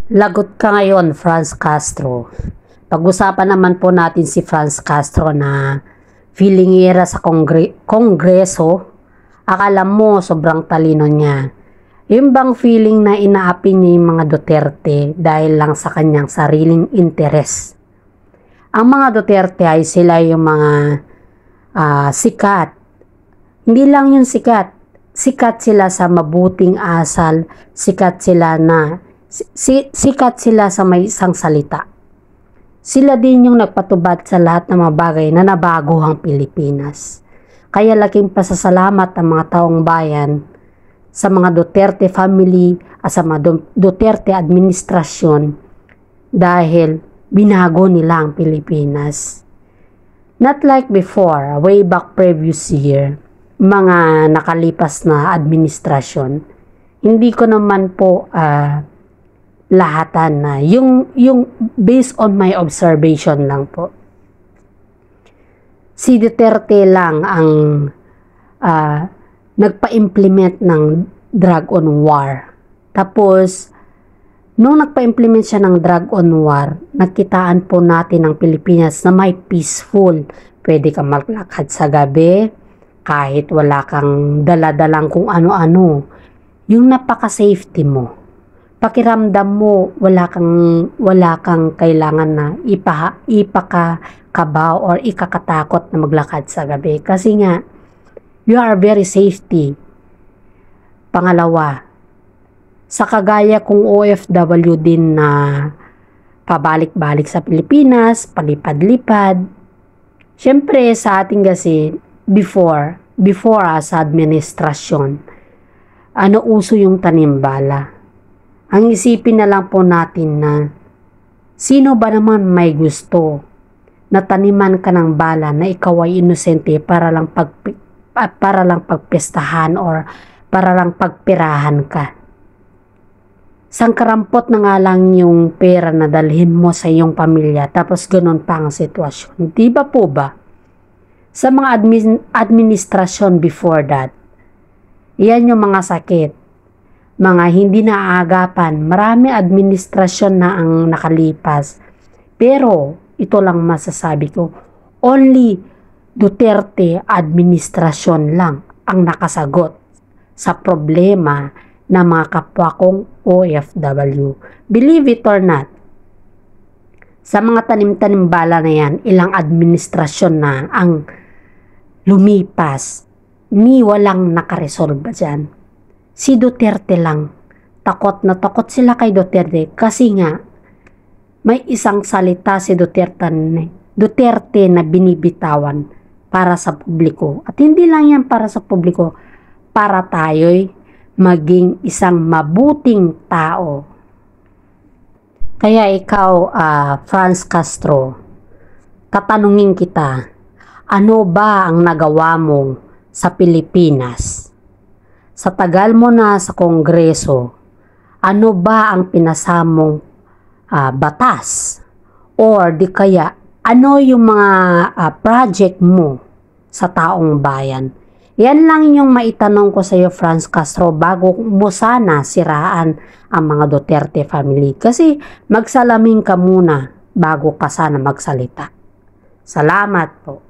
Lagot ka ngayon, Franz Castro. Pag-usapan naman po natin si Franz Castro na feelingera sa Kongreso. Akala mo sobrang talino niya. Yung bang feeling na inaapi niya yung mga Duterte dahil lang sa kanyang sariling interes. Ang mga Duterte ay sila yung mga sikat. Hindi lang yung sikat. Sikat sila sa mabuting asal. Sikat sila sa may isang salita. Sila din yung nagpatubad sa lahat ng mga bagay na nabago ang Pilipinas. Kaya laking pasasalamat ang mga taong bayan sa mga Duterte family at sa mga Duterte administrasyon dahil binago nila ang Pilipinas. Not like before, way back previous year, mga nakalipas na administrasyon. Hindi ko naman po lahatan na yung based on my observation lang po. Si Duterte lang ang nagpa-implement ng drug on war. Tapos nung nagpa-implement siya ng drug on war, nagkitaan po natin ng Pilipinas na may peaceful. Pwede kang maglakad sa gabi kahit wala kang dala-dalang kung ano-ano. Yung napaka-safety mo. Pakiramdam mo wala kang kailangan na ipakakabaw or ikakatakot na maglakad sa gabi kasi nga you are very safety. Pangalawa, sa kagaya kung OFW din na pabalik-balik sa Pilipinas, palipad-lipad. Syempre sa ating kasi before sa administrasyon, uso yung tanimbala. Ang isipin na lang po natin na sino ba naman may gusto na taniman ka ng bala na ikaw ay inosente para lang pagpestahan or para lang pagpirahan ka. Sangkarampot na nga lang yung pera na dalhin mo sa iyong pamilya tapos ganun pa ang sitwasyon. Di ba po ba? Sa mga administrasyon before that, yan yung mga sakit. Mga hindi naaagapan, marami administrasyon na ang nakalipas. Pero, ito lang masasabi ko, only Duterte administrasyon lang ang nakasagot sa problema ng mga kapwa kong OFW. Believe it or not, sa mga tanim-tanim bala na yan, ilang administrasyon na ang lumipas, ni walang nakaresolba dyan. Si Duterte lang, takot na takot sila kay Duterte kasi nga may isang salita si Duterte na binibitawan para sa publiko. At hindi lang yan para sa publiko, para tayo'y maging isang mabuting tao. Kaya ikaw, Franz Castro, tatanungin kita, ano ba ang nagawa mo sa Pilipinas? Sa tagal mo na sa Kongreso, ano ba ang pinasamong batas? Or di kaya, ano yung mga project mo sa taong bayan? Yan lang yung maitanong ko sa iyo, Franz Castro, bago mo sana siraan ang mga Duterte family. Kasi magsalamin ka muna bago ka sana magsalita. Salamat po.